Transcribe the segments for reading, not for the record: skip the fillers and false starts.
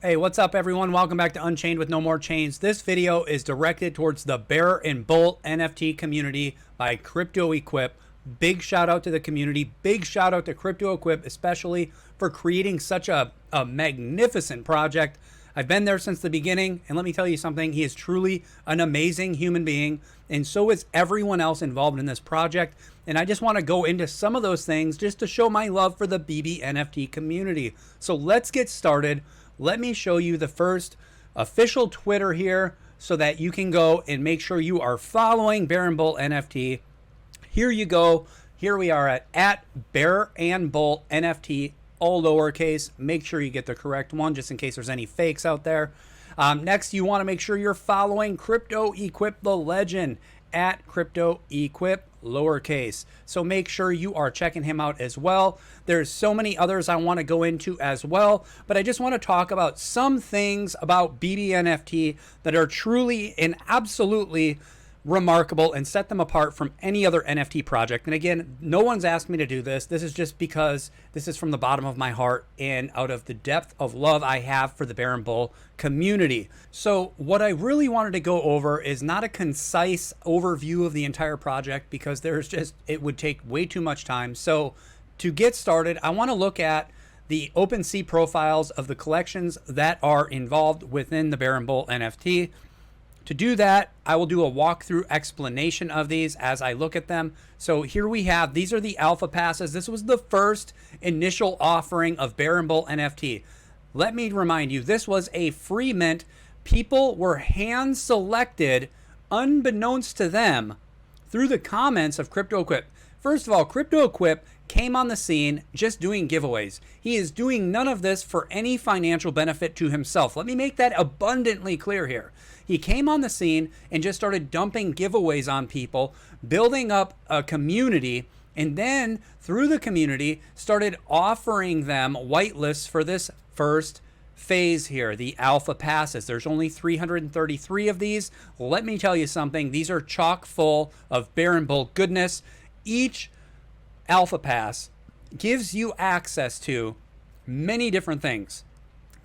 Hey, what's up everyone? Welcome back to Unchained with No More Chains. This video is directed towards the Bear and Bull NFT community by Cryptoequip. Big shout out to the community. Big shout out to Cryptoequip, especially for creating such a magnificent project. I've been there since the beginning, and let me tell you something. He is truly an amazing human being, and so is everyone else involved in this project. And I just want to go into some of those things just to show my love for the BB NFT community. So let's get started. Let me show you the first official Twitter here so that you can go and make sure you are following Bear and Bull NFT. Here you go. Here we are at Bear and Bull NFT, all lowercase. Make sure you get the correct one just in case there's any fakes out there. Next, you want to make sure you're following Cryptoequip the Legend at Cryptoequip lowercase. So make sure you are checking him out as well. There's so many others I want to go into as well, but I just want to talk about some things about BBNFT that are truly and absolutely remarkable and set them apart from any other NFT project. And again, no one's asked me to do this. This is just because this is from the bottom of my heart and out of the depth of love I have for the Bear and Bull community. So what I really wanted to go over is not a concise overview of the entire project because it would take way too much time. So to get started, I want to look at the OpenSea profiles of the collections that are involved within the Bear and Bull NFT. To do that, I will do a walkthrough explanation of these as I look at them. So here we have, these are the alpha passes. This was the first initial offering of Bear and Bull NFT. Let me remind you, this was a free mint. People were hand selected, unbeknownst to them, through the comments of Cryptoequip. First of all, Cryptoequip came on the scene just doing giveaways. He is doing none of this for any financial benefit to himself. Let me make that abundantly clear here. He came on the scene and just started dumping giveaways on people, building up a community, and then through the community started offering them whitelists for this first phase here, the alpha passes. There's only 333 of these. Let me tell you something. These are chock full of Bear and Bull goodness. Each alpha pass gives you access to many different things: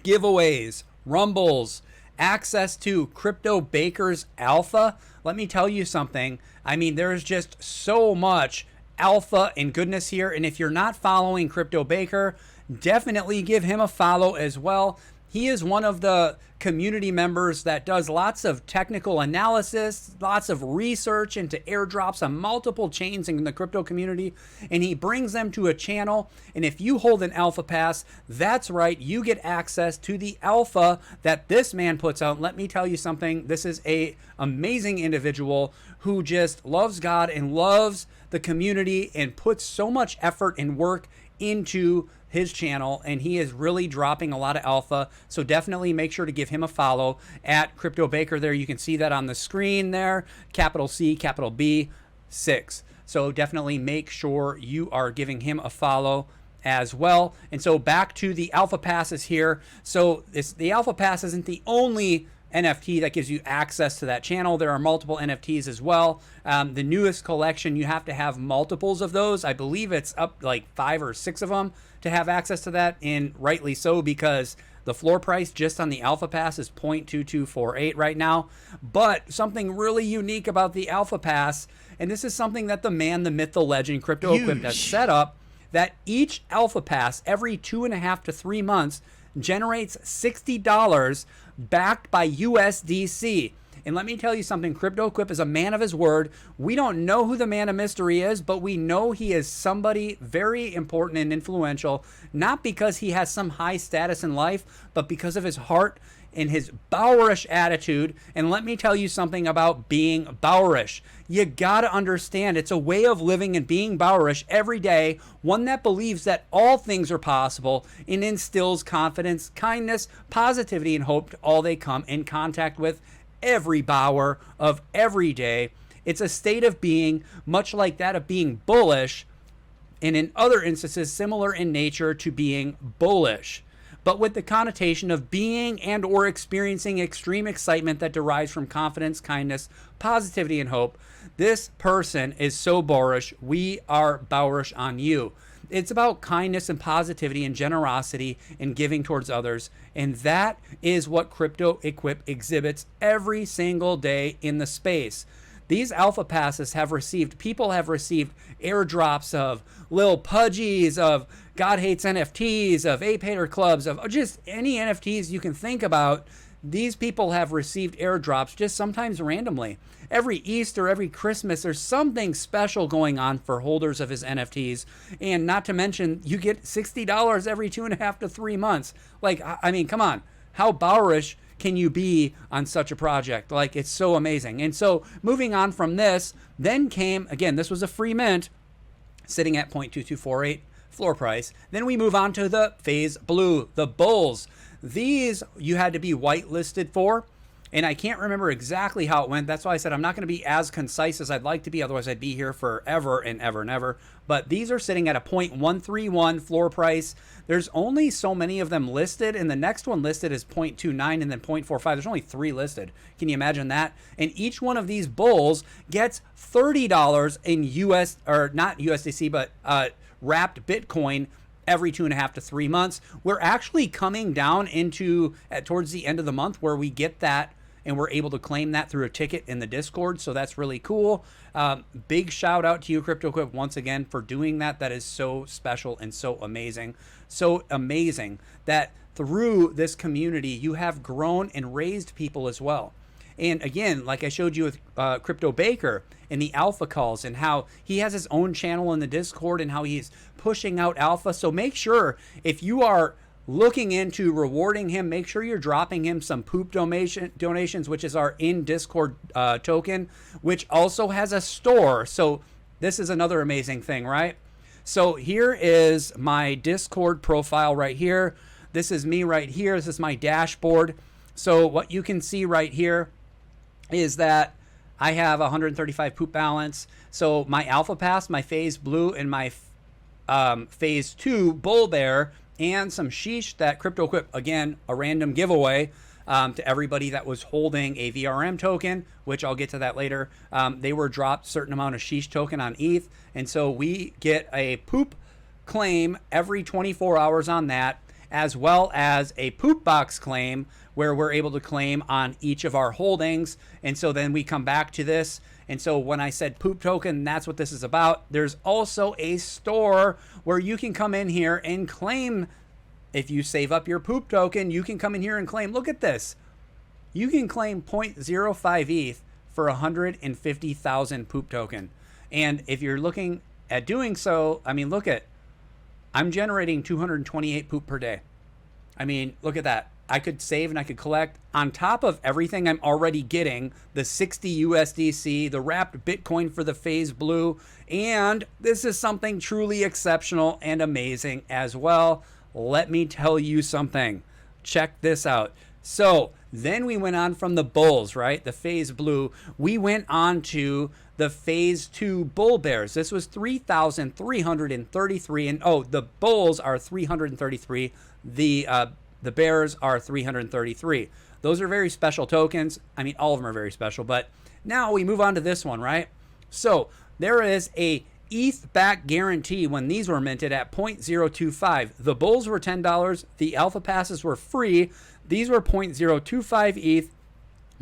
giveaways, rumbles, access to Crypto Baker's alpha. Let me tell you something. I mean, there's just so much alpha and goodness here. And if you're not following Crypto Baker, definitely give him a follow as well. He is one of the community members that does lots of technical analysis, lots of research into airdrops on multiple chains in the crypto community, and he brings them to a channel. And if you hold an alpha pass, that's right, you get access to the alpha that this man puts out. Let me tell you something. This is an amazing individual who just loves God and loves the community and puts so much effort and work into his channel, and he is really dropping a lot of alpha. So definitely make sure to give him a follow at Crypto Baker. There you can see that on the screen there, capital C, capital B, 6. So definitely make sure you are giving him a follow as well. And so back to the alpha passes here. So the alpha pass isn't the only NFT that gives you access to that channel. There are multiple NFTs as well. The newest collection, you have to have multiples of those. I believe it's up like 5 or 6 of them to have access to that, and rightly so, because the floor price just on the alpha pass is 0.2248 right now. But something really unique about the alpha pass, and this is something that the man, the myth, the legend, Cryptoequip has set up, that each alpha pass every 2.5 to 3 months generates $60 backed by USDC. And let me tell you something, Cryptoequip is a man of his word. We don't know who the man of mystery is, but we know he is somebody very important and influential, not because he has some high status in life, but because of his heart and his Bowerish attitude. And let me tell you something about being Bowerish. You gotta understand, it's a way of living and being Bowerish every day, one that believes that all things are possible and instills confidence, kindness, positivity, and hope to all they come in contact with every Bower of every day. It's a state of being much like that of being bullish, and in other instances similar in nature to being bullish, but with the connotation of being and or experiencing extreme excitement that derives from confidence, kindness, positivity, and hope. This person is so Bowerish. We are Bowerish on you. It's about kindness and positivity and generosity and giving towards others. And that is what Cryptoequip exhibits every single day in the space. These alpha passes people have received airdrops of Lil Pudgies, of God Hates NFTs, of Ape Hater Clubs, of just any NFTs you can think about. These people have received airdrops just sometimes randomly. Every Easter, every Christmas, there's something special going on for holders of his NFTs. And not to mention, you get $60 every 2.5 to 3 months. Like, I mean, come on. How bowerish can you be on such a project? Like, it's so amazing. And so moving on from this, then came, again, this was a free mint sitting at 0.2248 floor price. Then we move on to the phase blue, the bulls. These you had to be whitelisted for, and I can't remember exactly how it went. That's why I said I'm not going to be as concise as I'd like to be. Otherwise, I'd be here forever and ever and ever. But these are sitting at a 0.131 floor price. There's only so many of them listed, and the next one listed is 0.29 and then 0.45. There's only 3 listed. Can you imagine that? And each one of these bulls gets $30 in US, or not USDC, but wrapped Bitcoin every 2.5 to 3 months. We're actually coming down into towards the end of the month where we get that and we're able to claim that through a ticket in the Discord. So that's really cool. Big shout out to you, Cryptoequip, once again for doing that. That is so special and so amazing. So amazing that through this community, you have grown and raised people as well. And again, like I showed you with Crypto Baker and the alpha calls and how he has his own channel in the Discord and how he's pushing out alpha. So make sure if you are looking into rewarding him, make sure you're dropping him some poop donations, which is our in Discord token, which also has a store. So this is another amazing thing, right? So here is my Discord profile right here. This is me right here. This is my dashboard. So what you can see right here is that I have 135 poop balance. So my alpha pass, my phase blue, and my phase 2 bull bear, and some sheesh that Cryptoequip, again, a random giveaway to everybody that was holding a VRM token, which I'll get to that later. They were dropped a certain amount of sheesh token on ETH. And so we get a poop claim every 24 hours on that, as well as a poop box claim where we're able to claim on each of our holdings. And so then we come back to this. And so when I said poop token, that's what this is about. There's also a store where you can come in here and claim. If you save up your poop token, you can come in here and claim. Look at this. You can claim 0.05 ETH for 150,000 poop token. And if you're looking at doing so, I mean, look at, I'm generating 228 poop per day. I mean, look at that. I could save and I could collect on top of everything I'm already getting, the 60 USDC, the wrapped Bitcoin for the phase blue. And this is something truly exceptional and amazing as well. Let me tell you something. Check this out. So then we went on from the bulls, right? The phase blue. We went on to the phase 2 bull bears. This was 3,333. And oh, the bulls are 333. The bears are 333. Those are very special tokens. I mean, all of them are very special. But now we move on to this one, right? So there is a ETH back guarantee when these were minted at 0.025. The bulls were $10. The alpha passes were free. These were 0.025 ETH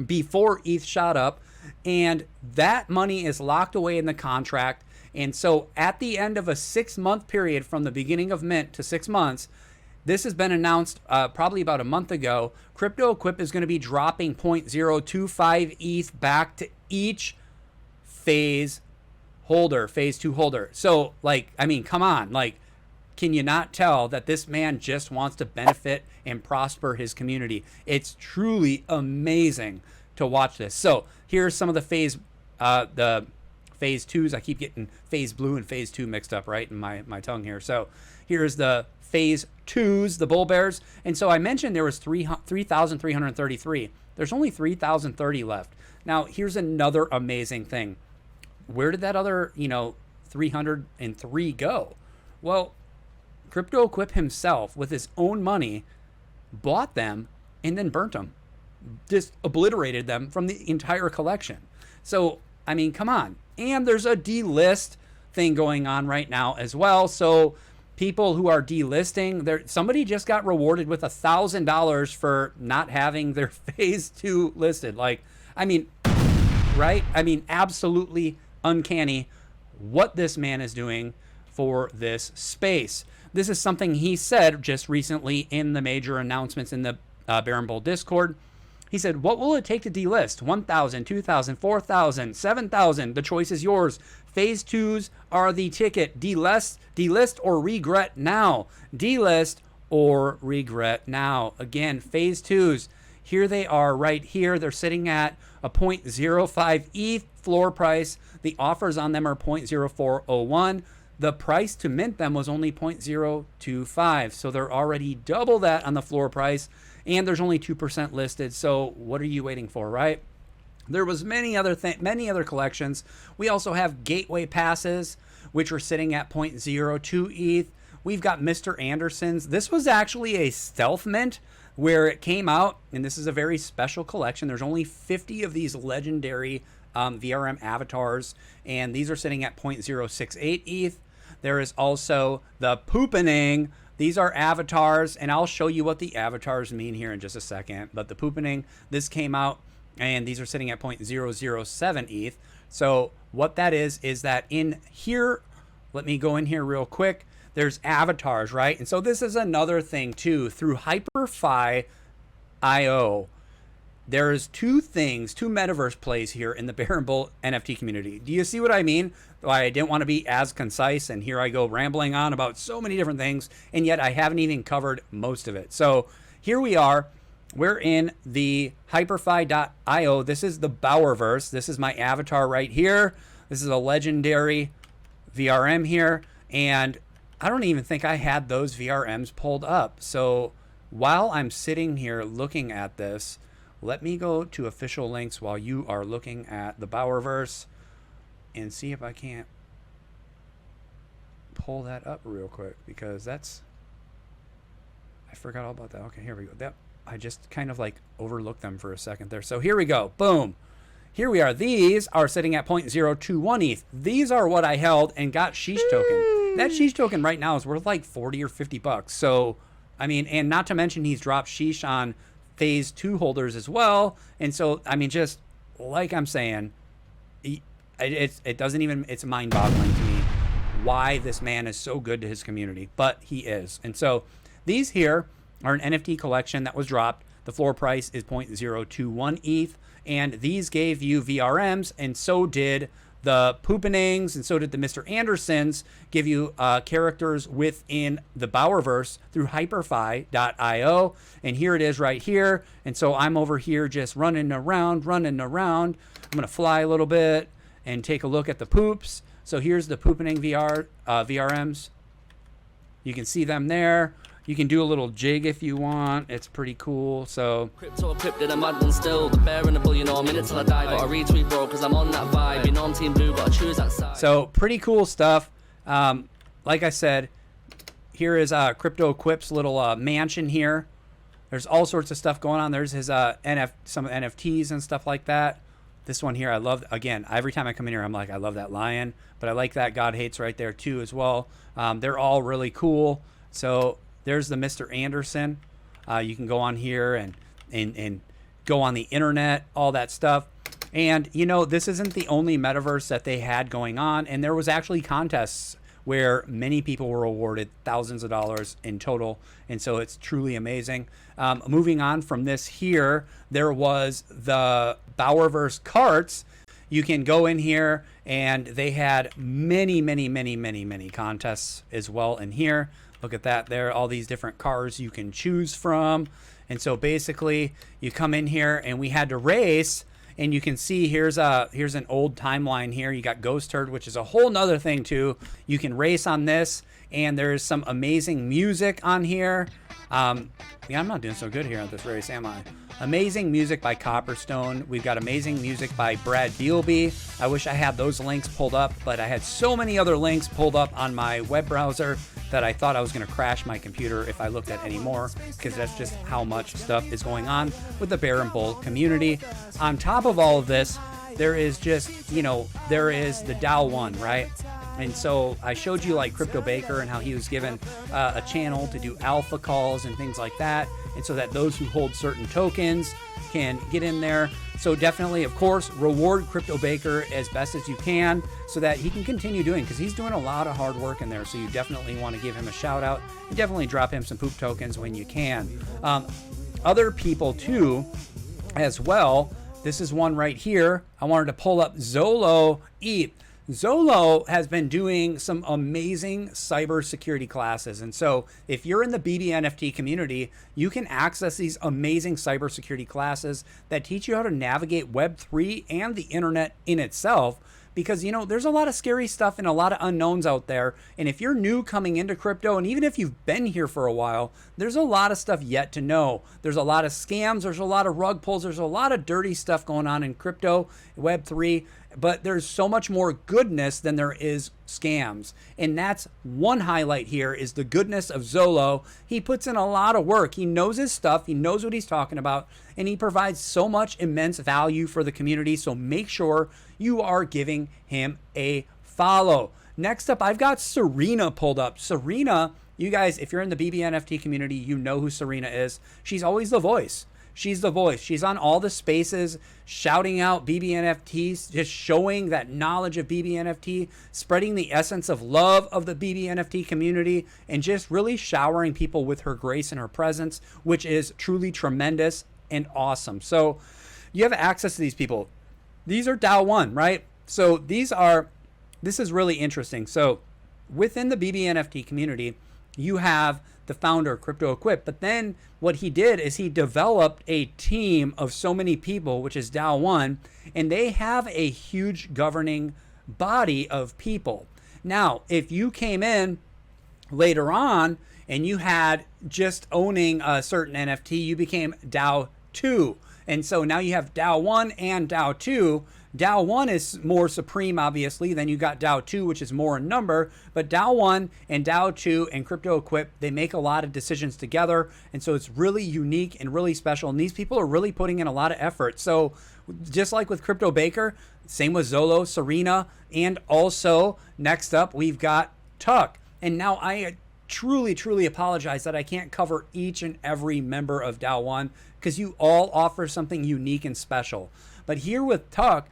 before ETH shot up. And that money is locked away in the contract. And so at the end of a 6-month period from the beginning of mint to 6 months, this has been announced probably about a month ago. Cryptoequip is going to be dropping 0.025 ETH back to each phase holder, phase 2 holder. So, like, I mean, come on. Like, can you not tell that this man just wants to benefit and prosper his community? It's truly amazing to watch this. So, here's some of the phase 2s. I keep getting phase blue and phase 2 mixed up, right, in my tongue here. So, here's the phase 2s, the bull bears. And so I mentioned there was 3,333. There's only 3,030 left. Now, here's another amazing thing. Where did that other, 303 go? Well, Cryptoequip himself, with his own money, bought them and then burnt them. Just obliterated them from the entire collection. So, I mean, come on. And there's a delist thing going on right now as well. So people who are delisting, somebody just got rewarded with $1,000 for not having their phase 2 listed. Like, I mean, right? I mean, absolutely uncanny what this man is doing for this space. This is something he said just recently in the major announcements in the Bear and Bull Discord. He said, what will it take to delist? 1,000, 2,000, 4,000, 7,000. The choice is yours. Phase 2s are the ticket. Delist or regret now. Delist or regret now. Again, phase 2s. Here they are right here. They're sitting at a 0.05 ETH floor price. The offers on them are 0.0401. The price to mint them was only 0.025. So they're already double that on the floor price. And there's only 2% listed. So what are you waiting for, right? There was many other collections. We also have gateway passes, which are sitting at 0.02 ETH. We've got Mr. Anderson's. This was actually a stealth mint where it came out, and this is a very special collection. There's only 50 of these legendary VRM avatars, and these are sitting at 0.068 ETH. There is also the Poopening. These are avatars, and I'll show you what the avatars mean here in just a second. But the Poopening, this came out, and these are sitting at 0.007 ETH. So what that is that in here, let me go in here real quick. There's avatars, right? And so this is another thing too. Through HyperFi.io, there's two metaverse plays here in the Bear and Bull NFT community. Do you see what I mean? I didn't want to be as concise, and here I go rambling on about so many different things, and yet I haven't even covered most of it. So here we are. We're in the HyperFi.io. This is the Bowerverse. This is my avatar right here. This is a legendary VRM here, and I don't even think I had those VRMs pulled up. So while I'm sitting here looking at this, let me go to official links while you are looking at the Bowerverse and see if I can't pull that up real quick, because I forgot all about that. Okay, here we go. I just kind of like overlooked them for a second there. So here we go. Boom. Here we are. These are sitting at 0.021 ETH. These are what I held and got Sheesh token. That Sheesh token right now is worth like 40 or 50 bucks. So, I mean, and not to mention he's dropped Sheesh on phase 2 holders as well. And so, I mean, just like I'm saying, it doesn't even, it's mind boggling to me why this man is so good to his community, but he is. And so these here are an NFT collection that was dropped. The floor price is 0.021 ETH, and these gave you VRMs, and so did the Poopenings, and so did the Mr. Andersons, give you characters within the Bowerverse through HyperFi.io, and here it is right here. And so I'm over here just running around. I'm going to fly a little bit and take a look at the poops. So here's the Poopening VRMs. You can see them there. You can do a little jig if you want. It's pretty cool. So Cryptoequip did a mad one still. The Bear and the Bull, you know, a minute till I die. Got a retweet, bro, because I'm on that vibe. You know, I'm Team Blue, gotta choose that side. So pretty cool stuff. Like I said, here is Cryptoequip's little mansion here. There's all sorts of stuff going on. There's his some NFTs and stuff like that. This one here, I love. Again, every time I come in here, I'm like, I love that lion. But I like that God Hates right there too as well. They're all really cool. So there's the Mr. Anderson. You can go on here and go on the internet, all that stuff. And, you know, this isn't the only metaverse that they had going on. And there was actually contests where many people were awarded thousands of dollars in total. And so it's truly amazing. Moving on from this here, there was the Bowerverse carts. You can go in here, and they had many contests as well in here. Look at that there, all these different cars you can choose from. And so basically you come in here, and we had to race, and you can see here's an old timeline here. You got Ghost Herd, which is a whole nother thing too. You can race on this, and there's some amazing music on here. Yeah, I'm not doing so good here at this race, am I? Amazing music by Copperstone. We've got amazing music by Brad Bealby. I wish I had those links pulled up, but I had so many other links pulled up on my web browser that I thought I was going to crash my computer if I looked at any more, because that's just how much stuff is going on with the Bear and Bull community. On top of all of this, there is just, you know, there is the DAO 1, right? And so I showed you like Crypto Baker and how he was given a channel to do alpha calls and things like that. And so that those who hold certain tokens can get in there. So definitely, of course, reward Crypto Baker as best as you can so that he can continue doing, because he's doing a lot of hard work in there. So you definitely want to give him a shout out and definitely drop him some poop tokens when you can. Other people too, as well. This is one right here. I wanted to pull up Zolo Eat. Zolo has been doing some amazing cybersecurity classes. And so if you're in the BBNFT community, you can access these amazing cybersecurity classes that teach you how to navigate Web3 and the internet in itself. Because, you know, there's a lot of scary stuff and a lot of unknowns out there. And if you're new coming into crypto, and even if you've been here for a while, there's a lot of stuff yet to know. There's a lot of scams. There's a lot of rug pulls. There's a lot of dirty stuff going on in crypto, Web3. But there's so much more goodness than there is scams. And that's one highlight here is the goodness of Zolo. He puts in a lot of work. He knows his stuff. He knows what he's talking about. And he provides so much immense value for the community. So make sure you are giving him a follow. Next up, I've got Serena pulled up. Serena, you guys, if you're in the BBNFT community, you know who Serena is. She's always the voice. She's the voice. She's on all the spaces, shouting out BBNFTs, just showing that knowledge of BBNFT, spreading the essence of love of the BBNFT community, and just really showering people with her grace and her presence, which is truly tremendous and awesome. So you have access to these people. These are DAO 1, right? So this is really interesting. So within the BBNFT community, you have the founder, Cryptoequip, but then what he did is he developed a team of so many people, which is DAO 1, and they have a huge governing body of people. Now, if you came in later on and you had just owning a certain NFT, you became DAO 2. And so now you have DAO 1 and DAO 2. DAO 1 is more supreme, obviously. Then you got DAO 2, which is more in number. But DAO 1 and DAO 2 and Cryptoequip, they make a lot of decisions together. And so it's really unique and really special. And these people are really putting in a lot of effort. So just like with Crypto Baker, same with Zolo, Serena, and also next up, we've got Tuck. And now I truly apologize that I can't cover each and every member of DAO 1 because you all offer something unique and special. But here with Tuck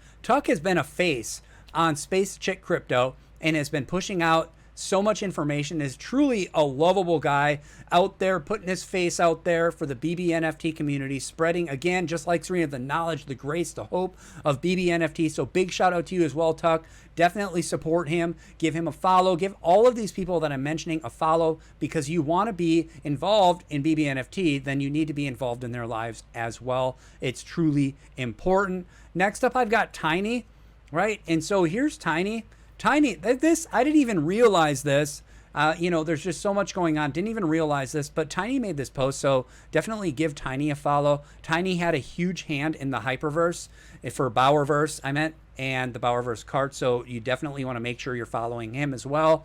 has been a face on Space Chick Crypto and has been pushing out so much information, is truly a lovable guy out there, putting his face out there for the BBNFT community, spreading, again, just like Serena, the knowledge, the grace, the hope of BBNFT. So big shout out to you as well, Tuck. Definitely support him. Give him a follow. Give all of these people that I'm mentioning a follow, because you want to be involved in BBNFT, then you need to be involved in their lives as well. It's truly important. Next up, I've got Tiny, right? And so here's Tiny. Tiny, this, I didn't even realize this. There's just so much going on. Didn't even realize this, but Tiny made this post. So definitely give Tiny a follow. Tiny had a huge hand in the Hyperverse, for Bowerverse, I meant, and the Bowerverse cart. So you definitely want to make sure you're following him as well.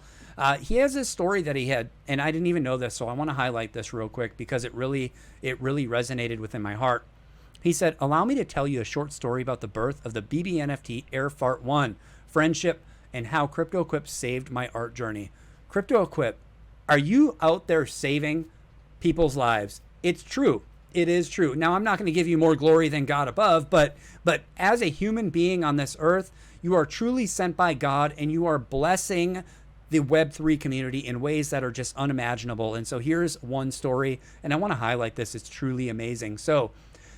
He has this story that he had, and I didn't even know this. So I want to highlight this real quick because it really resonated within my heart. He said, "Allow me to tell you a short story about the birth of the BBNFT Air Fart 1, friendship, and how Cryptoequip saved my art journey." Cryptoequip, are you out there saving people's lives? It's true. It is true. Now, I'm not going to give you more glory than God above, but as a human being on this earth, you are truly sent by God, and you are blessing the Web3 community in ways that are just unimaginable. And so here's one story, and I want to highlight this. It's truly amazing. So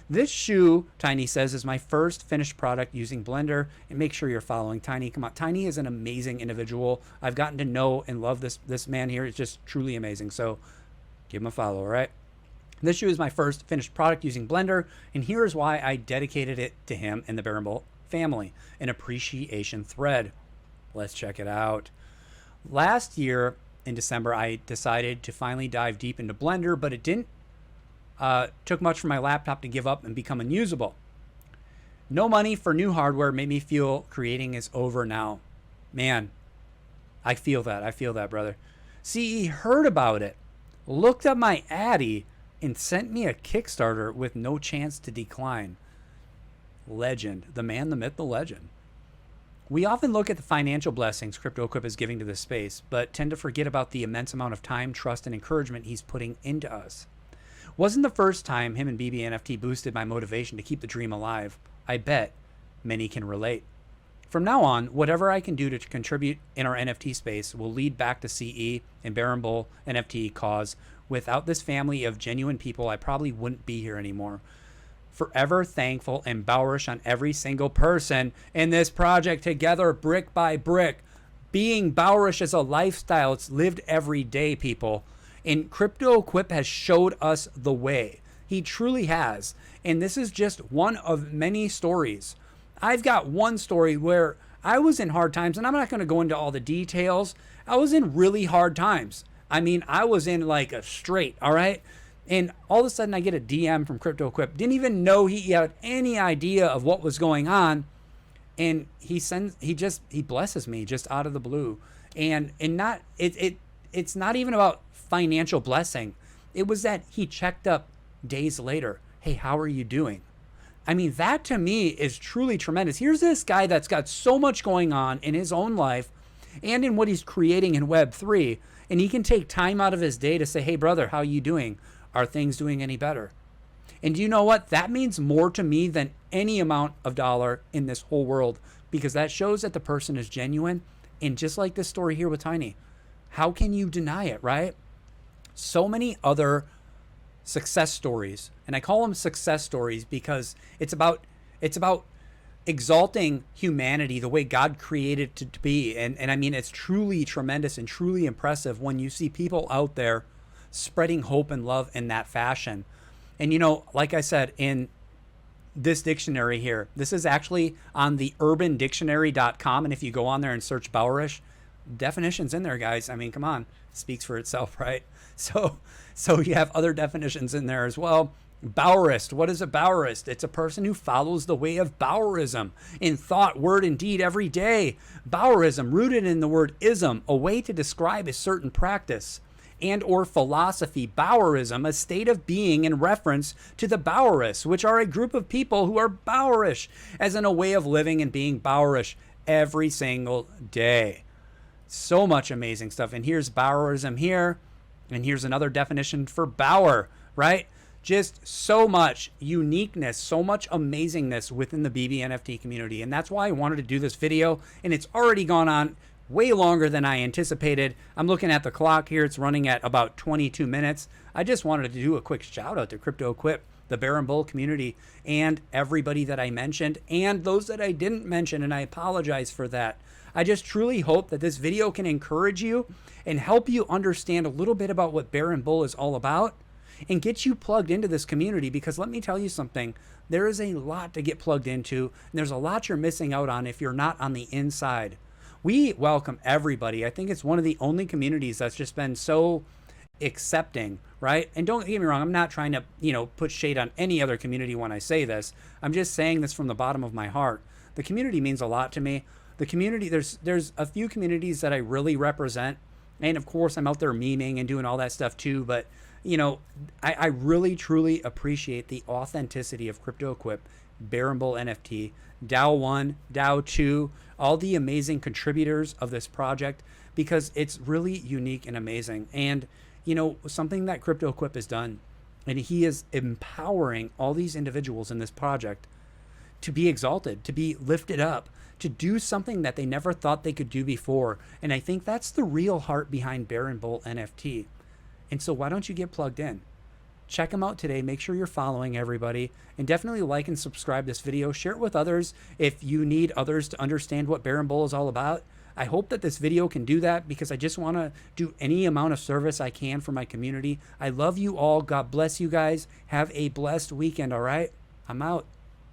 this shoe, Tiny says, is my first finished product using Blender. And make sure you're following Tiny. Come on, Tiny is an amazing individual. I've gotten to know and love this man here. It's just truly amazing. So give him a follow, all right? This shoe is my first finished product using Blender. And here's why I dedicated it to him and the Bearable family, an appreciation thread. Let's check it out. Last year in December, I decided to finally dive deep into Blender, but it didn't took much for my laptop to give up and become unusable. No money for new hardware made me feel creating is over now. Man, I feel that, brother. See, he heard about it, looked up my Addy, and sent me a Kickstarter with no chance to decline. Legend. The man, the myth, the legend. We often look at the financial blessings Cryptoequip is giving to this space, but tend to forget about the immense amount of time, trust, and encouragement he's putting into us. Wasn't the first time him and BBNFT boosted my motivation to keep the dream alive. I bet many can relate. From now on, whatever I can do to contribute in our NFT space will lead back to CE and Baron Bull NFT cause. Without this family of genuine people, I probably wouldn't be here anymore. Forever thankful and bourish on every single person in this project together, brick by brick. Being bourish is a lifestyle. It's lived every day, people. And Cryptoequip has showed us the way. He truly has. And this is just one of many stories. I've got one story where I was in hard times, and I'm not going to go into all the details. I was in really hard times. I mean, I was in like a straight, all right? And all of a sudden I get a DM from Cryptoequip. Didn't even know he had any idea of what was going on. And he blesses me just out of the blue. And it's not even about financial blessing. It was that he checked up days later. Hey, how are you doing? I mean, that to me is truly tremendous. Here's this guy that's got so much going on in his own life and in what he's creating in Web3. And he can take time out of his day to say, hey, brother, how are you doing? Are things doing any better? And do you know what? That means more to me than any amount of dollar in this whole world, because that shows that the person is genuine. And just like this story here with Tiny, how can you deny it, right? So many other success stories, and I call them success stories because it's about exalting humanity the way God created it to be. And I mean, it's truly tremendous and truly impressive when you see people out there spreading hope and love in that fashion. And you know, like I said, in this dictionary here, this is actually on the urbandictionary.com, and if you go on there and search bourish, definitions in there, guys. I mean, come on, it speaks for itself, right? So you have other definitions in there as well. Bourist. What is a bourist? It's a person who follows the way of Bourism in thought, word, and deed every day. Bourism, rooted in the word ism, a way to describe a certain practice and or philosophy. Bourism, a state of being in reference to the Bourists, which are a group of people who are bourish, as in a way of living and being bourish every single day. So much amazing stuff. And here's Bourism here, and here's another definition for Bower, right? Just so much uniqueness, so much amazingness within the BBNFT community. And that's why I wanted to do this video, and it's already gone on way longer than I anticipated. I'm looking at the clock here. It's running at about 22 minutes. I just wanted to do a quick shout out to Cryptoequip, the Baron Bull community, and everybody that I mentioned, and those that I didn't mention, and I apologize for that. I just truly hope that this video can encourage you and help you understand a little bit about what Baron Bull is all about and get you plugged into this community, because let me tell you something. There is a lot to get plugged into, and there's a lot you're missing out on if you're not on the inside. We welcome everybody. I think it's one of the only communities that's just been so accepting, right? And don't get me wrong, I'm not trying to, put shade on any other community when I say this. I'm just saying this from the bottom of my heart. The community means a lot to me. The community, there's a few communities that I really represent. And of course, I'm out there memeing and doing all that stuff too. But, I really, truly appreciate the authenticity of Cryptoequip, Baron Bull NFT, DAO 1, DAO 2, all the amazing contributors of this project, because it's really unique and amazing. And, something that Cryptoequip has done, and he is empowering all these individuals in this project to be exalted, to be lifted up, to do something that they never thought they could do before. And I think that's the real heart behind Baron Bull NFT. And so why don't you get plugged in? Check them out today. Make sure you're following everybody, and definitely like and subscribe this video. Share it with others if you need others to understand what Baron Bull is all about. I hope that this video can do that, because I just want to do any amount of service I can for my community. I love you all. God bless you guys. Have a blessed weekend. All right. I'm out.